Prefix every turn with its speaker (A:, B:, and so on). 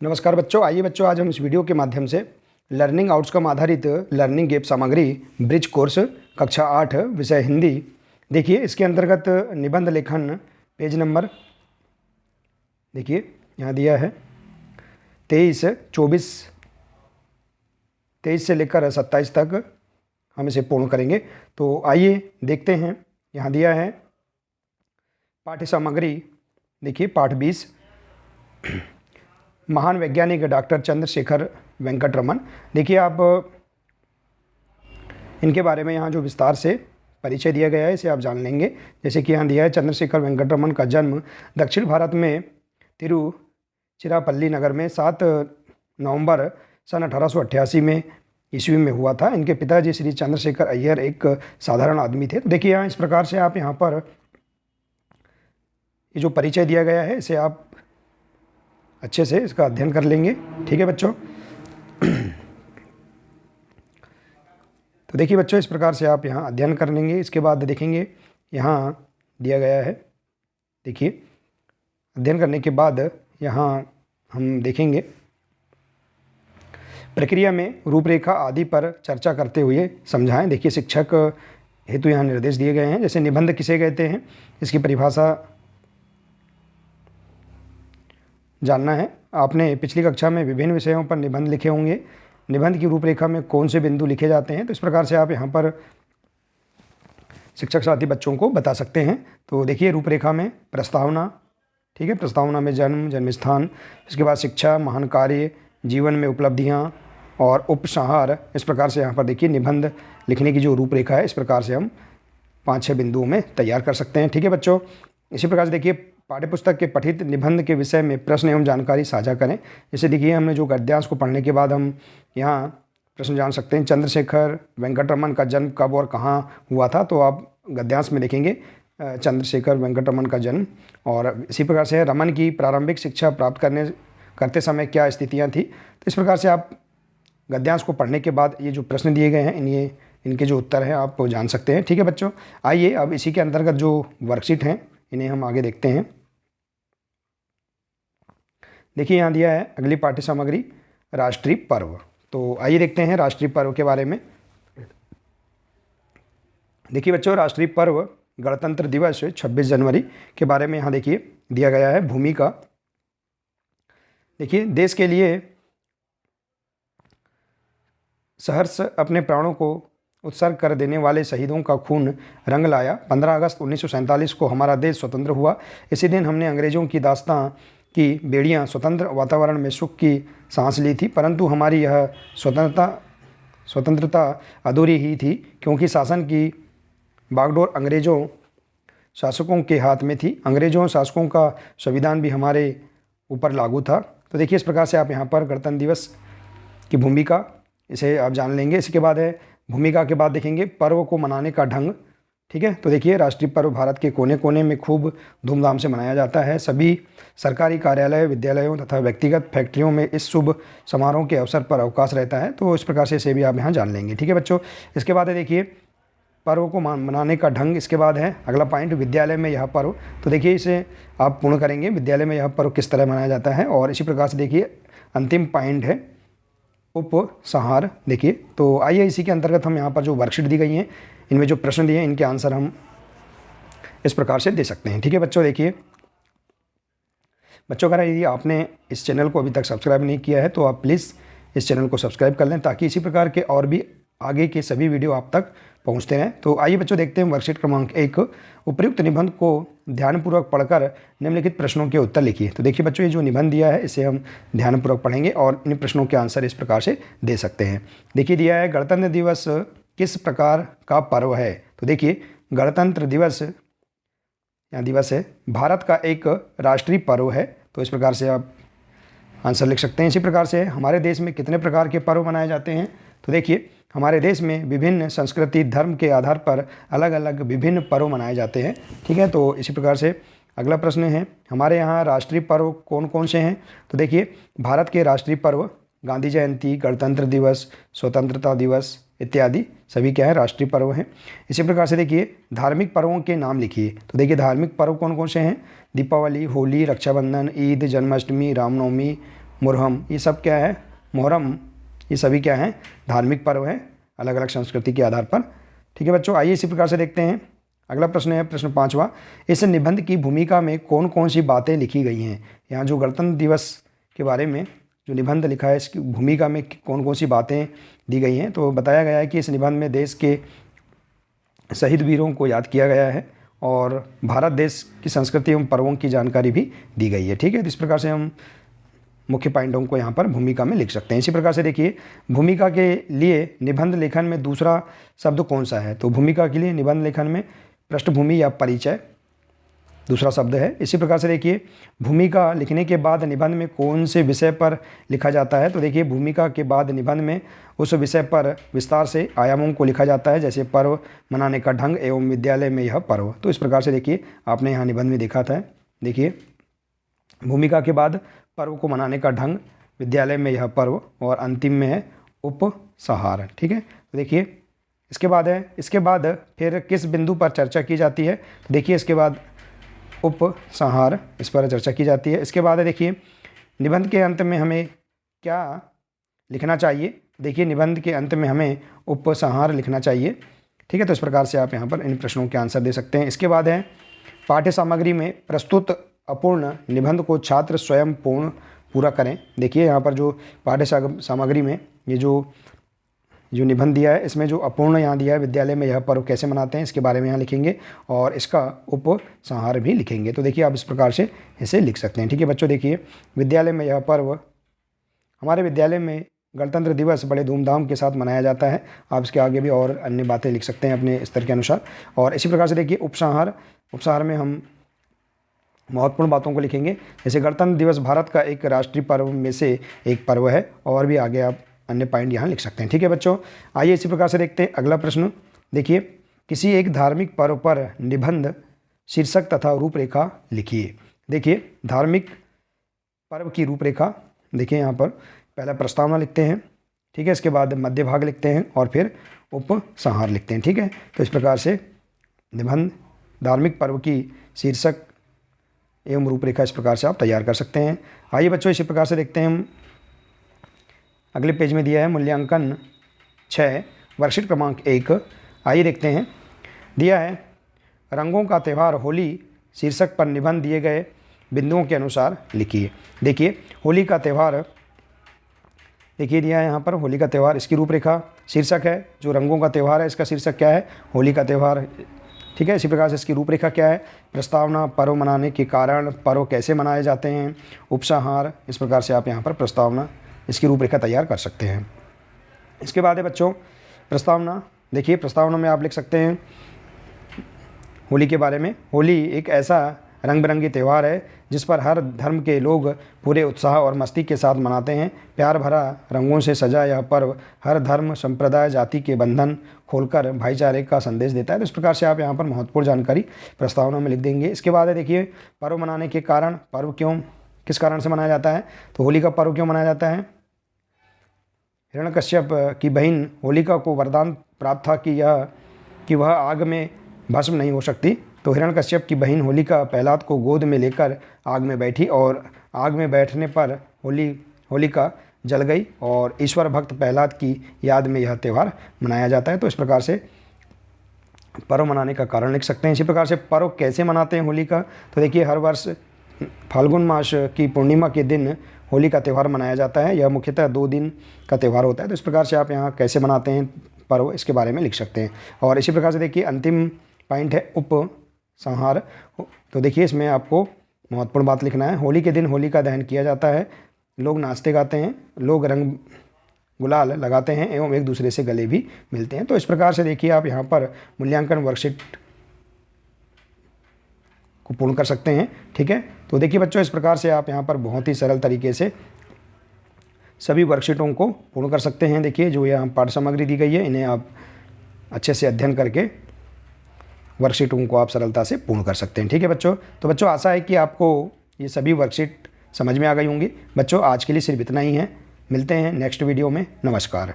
A: नमस्कार बच्चों, आइए बच्चों आज हम इस वीडियो के माध्यम से लर्निंग आउटकम आधारित लर्निंग गैप सामग्री ब्रिज कोर्स कक्षा 8 विषय हिंदी। देखिए इसके अंतर्गत निबंध लेखन पेज नंबर देखिए यहाँ दिया है 23 से लेकर 27 तक हम इसे पूर्ण करेंगे। तो आइए देखते हैं। यहाँ दिया है पाठ्य सामग्री। देखिए पाठ 20 महान वैज्ञानिक डॉक्टर चंद्रशेखर वेंकट रमन। देखिए आप इनके बारे में यहाँ जो विस्तार से परिचय दिया गया है इसे आप जान लेंगे। जैसे कि यहाँ दिया है चंद्रशेखर वेंकट रमन का जन्म दक्षिण भारत में तिरुचिरापल्ली नगर में 7 नवंबर सन 1888 में ईस्वी में हुआ था। इनके पिताजी श्री चंद्रशेखर अय्यर एक साधारण आदमी थे। तो देखिए यहाँ इस प्रकार से आप यहाँ पर ये जो परिचय दिया गया है इसे आप अच्छे से इसका अध्ययन कर लेंगे। ठीक है बच्चों। तो देखिए बच्चों इस प्रकार से आप यहाँ अध्ययन कर लेंगे। इसके बाद देखेंगे यहाँ दिया गया है। देखिए अध्ययन करने के बाद यहाँ हम देखेंगे प्रक्रिया में रूपरेखा आदि पर चर्चा करते हुए समझाएं। देखिए शिक्षक हेतु यहाँ निर्देश दिए गए हैं। जैसे निबंध किसे कहते हैं इसकी परिभाषा जानना है। आपने पिछली कक्षा में विभिन्न विषयों पर निबंध लिखे होंगे। निबंध की रूपरेखा में कौन से बिंदु लिखे जाते हैं, तो इस प्रकार से आप यहाँ पर शिक्षक साथी बच्चों को बता सकते हैं। तो देखिए रूपरेखा में प्रस्तावना, ठीक है, प्रस्तावना में जन्म, जन्म स्थान, इसके बाद शिक्षा, महान कार्य, जीवन में उपलब्धियाँ और उपसंहार। इस प्रकार से यहाँ पर देखिए निबंध लिखने की जो रूपरेखा है इस प्रकार से हम 5-6 बिंदुओं में तैयार कर सकते हैं। ठीक है बच्चों। इसी प्रकार से देखिए पाठ्यपुस्तक के पठित निबंध के विषय में प्रश्न एवं जानकारी साझा करें। जैसे देखिए हमने जो गद्यांश को पढ़ने के बाद हम यहाँ प्रश्न जान सकते हैं। चंद्रशेखर वेंकट रमन का जन्म कब और कहाँ हुआ था, तो आप गद्यांश में लिखेंगे चंद्रशेखर वेंकट रमन का जन्म। और इसी प्रकार से रमन की प्रारंभिक शिक्षा प्राप्त करते समय क्या स्थितियाँ थी। तो इस प्रकार से आप गद्यांश को पढ़ने के बाद ये जो प्रश्न दिए गए हैं इनके जो उत्तर हैं आप जान सकते हैं। ठीक है बच्चों। आइए अब इसी के अंतर्गत जो वर्कशीट हैं इन्हें हम आगे देखते हैं। देखिए यहाँ दिया है अगली पाठ्य सामग्री राष्ट्रीय पर्व। तो आइए देखते हैं राष्ट्रीय पर्व के बारे में। देखिए बच्चों राष्ट्रीय पर्व गणतंत्र दिवस 26 जनवरी के बारे में यहाँ देखिए दिया गया है। भूमिका देखिए देश के लिए सहर्ष अपने प्राणों को उत्सर्ग कर देने वाले शहीदों का खून रंग लाया। 15 अगस्त 1947 को हमारा देश स्वतंत्र हुआ। इसी दिन हमने अंग्रेज़ों की दास्तां की बेड़ियां स्वतंत्र वातावरण में सुख की सांस ली थी, परंतु हमारी यह स्वतंत्रता अधूरी ही थी क्योंकि शासन की बागडोर अंग्रेज़ों शासकों के हाथ में थी। अंग्रेज़ों शासकों का संविधान भी हमारे ऊपर लागू था। तो देखिए इस प्रकार से आप यहाँ पर गणतंत्र दिवस की भूमिका इसे आप जान लेंगे। इसके बाद है भूमिका के बाद देखेंगे पर्व को मनाने का ढंग। ठीक है। तो देखिए राष्ट्रीय पर्व भारत के कोने कोने में खूब धूमधाम से मनाया जाता है। सभी सरकारी कार्यालय, विद्यालयों तथा व्यक्तिगत फैक्ट्रियों में इस शुभ समारोह के अवसर पर अवकाश रहता है। तो इस प्रकार से इसे भी आप यहाँ जान लेंगे। ठीक है बच्चों। इसके बाद है देखिए पर्व को मनाने का ढंग। इसके बाद है अगला पॉइंट विद्यालय में यह पर्व। तो देखिए इसे आप पूर्ण करेंगे, विद्यालय में यह पर्व किस तरह मनाया जाता है। और इसी प्रकार से देखिए अंतिम पॉइंट है उपसंहार। देखिए तो आइए इसी के अंतर्गत हम यहाँ पर जो वर्कशीट दी गई हैं इनमें जो प्रश्न दिए हैं इनके आंसर हम इस प्रकार से दे सकते हैं। ठीक है बच्चों। देखिए बच्चों अगर यदि आपने इस चैनल को अभी तक सब्सक्राइब नहीं किया है तो आप प्लीज़ इस चैनल को सब्सक्राइब कर लें ताकि इसी प्रकार के और भी आगे के सभी वीडियो आप तक पहुंचते रहें। तो आइए बच्चों देखते हैं वर्कशीट क्रमांक 1। उपर्युक्त निबंध को ध्यानपूर्वक पढ़कर निम्नलिखित प्रश्नों के उत्तर लिखिए। तो देखिए बच्चों ये जो निबंध दिया है इसे हम ध्यानपूर्वक पढ़ेंगे और इन प्रश्नों के आंसर इस प्रकार से दे सकते हैं। देखिए दिया है गणतंत्र दिवस किस प्रकार का पर्व है। तो देखिए गणतंत्र दिवस यहाँ दिवस है भारत का एक राष्ट्रीय पर्व है। तो इस प्रकार से आप आंसर लिख सकते हैं। इसी प्रकार से हमारे देश में कितने प्रकार के पर्व मनाए जाते हैं। तो देखिए हमारे देश में विभिन्न संस्कृति धर्म के आधार पर अलग अलग विभिन्न पर्व मनाए जाते हैं। ठीक है। तो इसी प्रकार से अगला प्रश्न है हमारे यहाँ राष्ट्रीय पर्व कौन कौन से हैं। तो देखिए भारत के राष्ट्रीय पर्व गांधी जयंती, गणतंत्र दिवस, स्वतंत्रता दिवस इत्यादि सभी क्या है राष्ट्रीय पर्व हैं। इसी प्रकार से देखिए धार्मिक पर्वों के नाम लिखिए। तो देखिए धार्मिक पर्व कौन कौन से हैं। दीपावली, होली, रक्षाबंधन, ईद, जन्माष्टमी, रामनवमी, मुहर्रम, ये सब क्या है, मुहर्रम, ये सभी क्या हैं, धार्मिक पर्व हैं अलग अलग संस्कृति के आधार पर। ठीक है बच्चों, आइए इसी प्रकार से देखते हैं। अगला प्रश्न है प्रश्न 5वां, इस निबंध की भूमिका में कौन कौन सी बातें लिखी गई हैं। यहाँ जो गणतंत्र दिवस के बारे में जो निबंध लिखा है, इसकी भूमिका में कौन कौन सी बातें दी गई हैं। तो बताया गया है कि इस निबंध में देश के शहीद वीरों को याद किया गया है और भारत देश की संस्कृति एवं पर्वों की जानकारी भी दी गई है। ठीक है, तो इस प्रकार से हम मुख्य पॉइंटों को यहाँ पर भूमिका में लिख सकते हैं। इसी प्रकार से देखिए, भूमिका के लिए निबंध लेखन में दूसरा शब्द कौन सा है। तो भूमिका के लिए निबंध लेखन में पृष्ठभूमि या परिचय दूसरा शब्द है। इसी प्रकार से देखिए, भूमिका लिखने के बाद निबंध में कौन से विषय पर लिखा जाता है। तो देखिए, भूमिका के बाद निबंध में उस विषय पर विस्तार से आयामों को लिखा जाता है, जैसे पर्व मनाने का ढंग एवं विद्यालय में यह पर्व। तो इस प्रकार से देखिए, आपने यहाँ निबंध में देखा था, देखिए भूमिका के बाद पर्व को मनाने का ढंग, विद्यालय में यह पर्व और अंतिम में है उपसंहार। ठीक है, तो देखिए इसके बाद फिर किस बिंदु पर चर्चा की जाती है। तो देखिए, इसके बाद उपसंहार, इस पर चर्चा की जाती है। इसके बाद देखिए, निबंध के अंत में हमें क्या लिखना चाहिए। देखिए, निबंध के अंत में हमें उपसंहार लिखना चाहिए। ठीक है, तो इस प्रकार से आप यहाँ पर इन प्रश्नों के आंसर दे सकते हैं। इसके बाद है पाठ्य सामग्री में प्रस्तुत अपूर्ण निबंध को छात्र स्वयं पूरा करें। देखिए, यहाँ पर जो पाठ्य सामग्री में ये जो निबंध दिया है, इसमें जो अपूर्ण यहाँ दिया है, विद्यालय में यह पर्व कैसे मनाते हैं, इसके बारे में यहाँ लिखेंगे और इसका उपसंहार भी लिखेंगे। तो देखिए, आप इस प्रकार से इसे लिख सकते हैं। ठीक है बच्चों, देखिए विद्यालय में यह पर्व, हमारे विद्यालय में गणतंत्र दिवस बड़े धूमधाम के साथ मनाया जाता है। आप इसके आगे भी और अन्य बातें लिख सकते हैं अपने स्तर के अनुसार। और इसी प्रकार से देखिए, उपसंहार में हम महत्वपूर्ण बातों को लिखेंगे, जैसे गणतंत्र दिवस भारत का एक राष्ट्रीय पर्व में से एक पर्व है, और भी आगे आप अन्य पॉइंट यहाँ लिख सकते हैं। ठीक है बच्चों, आइए इसी प्रकार से देखते हैं अगला प्रश्न। देखिए, किसी एक धार्मिक पर्व पर निबंध शीर्षक तथा रूपरेखा लिखिए। देखिए, धार्मिक पर्व की रूपरेखा, देखिए यहाँ पर पहला प्रस्तावना लिखते हैं। ठीक है, इसके बाद मध्य भाग लिखते हैं और फिर उपसंहार लिखते हैं। ठीक है, तो इस प्रकार से निबंध धार्मिक पर्व की शीर्षक एवं रूपरेखा इस प्रकार से आप तैयार कर सकते हैं। आइए बच्चों, इसी प्रकार से देखते हैं हम अगले पेज में दिया है मूल्यांकन 6 वर्कशीट क्रमांक 1। आइए देखते हैं, दिया है रंगों का त्यौहार होली शीर्षक पर निबंध दिए गए बिंदुओं के अनुसार लिखिए। देखिए, होली का त्यौहार, देखिए दिया है यहाँ पर होली का त्यौहार, इसकी रूपरेखा शीर्षक है, जो रंगों का त्यौहार है इसका शीर्षक क्या है, होली का त्यौहार। ठीक है, इसी प्रकार से इसकी रूपरेखा क्या है, प्रस्तावना, पर्व मनाने के कारण, पर्व कैसे मनाए जाते हैं, उपसंहार। इस प्रकार से आप यहाँ पर प्रस्तावना, इसकी रूपरेखा तैयार कर सकते हैं। इसके बाद है बच्चों प्रस्तावना। देखिए, प्रस्तावना में आप लिख सकते हैं होली के बारे में। होली एक ऐसा रंग बिरंगी त्यौहार है जिस पर हर धर्म के लोग पूरे उत्साह और मस्ती के साथ मनाते हैं। प्यार भरा रंगों से सजा यह पर्व हर धर्म, संप्रदाय, जाति के बंधन खोलकर भाईचारे का संदेश देता है। तो इस प्रकार से आप यहाँ पर महत्वपूर्ण जानकारी प्रस्तावना में लिख देंगे। इसके बाद है देखिए, पर्व मनाने के कारण, पर्व क्यों, किस कारण से मनाया जाता है। तो होली का पर्व क्यों मनाया जाता है, हिरण्यकश्यप की बहन होलिका को वरदान प्राप्त था कि वह आग में भस्म नहीं हो सकती। तो हिरण्यकश्यप की बहन होलिका प्रहलाद को गोद में लेकर आग में बैठी और आग में बैठने पर होलिका जल गई और ईश्वर भक्त प्रहलाद की याद में यह त्यौहार मनाया जाता है। तो इस प्रकार से पर्व मनाने का कारण लिख सकते हैं। इसी प्रकार से पर्व कैसे मनाते हैं होली का, तो देखिए हर वर्ष फाल्गुन मास की पूर्णिमा के दिन होली का त्यौहार मनाया जाता है। यह मुख्यतः 2 दिन का त्यौहार होता है। तो इस प्रकार से आप यहाँ कैसे मनाते हैं पर्व, इसके बारे में लिख सकते हैं। और इसी प्रकार से देखिए अंतिम पॉइंट है उपसंहार। तो देखिए इसमें आपको महत्वपूर्ण बात लिखना है। होली के दिन होली का दहन किया जाता है, लोग नाचते गाते हैं, लोग रंग गुलाल लगाते हैं एवं एक दूसरे से गले भी मिलते हैं। तो इस प्रकार से देखिए आप यहाँ पर मूल्यांकन वर्कशीट को पूर्ण कर सकते हैं। ठीक है, तो देखिए बच्चों इस प्रकार से आप यहाँ पर बहुत ही सरल तरीके से सभी वर्कशीटों को पूर्ण कर सकते हैं। देखिए जो यहाँ पाठ्य सामग्री दी गई है, इन्हें आप अच्छे से अध्ययन करके वर्कशीटों को आप सरलता से पूर्ण कर सकते हैं। ठीक है बच्चों, तो बच्चों आशा है कि आपको ये सभी वर्कशीट समझ में आ गई होंगी। बच्चों आज के लिए सिर्फ इतना ही है, मिलते हैं नेक्स्ट वीडियो में। नमस्कार।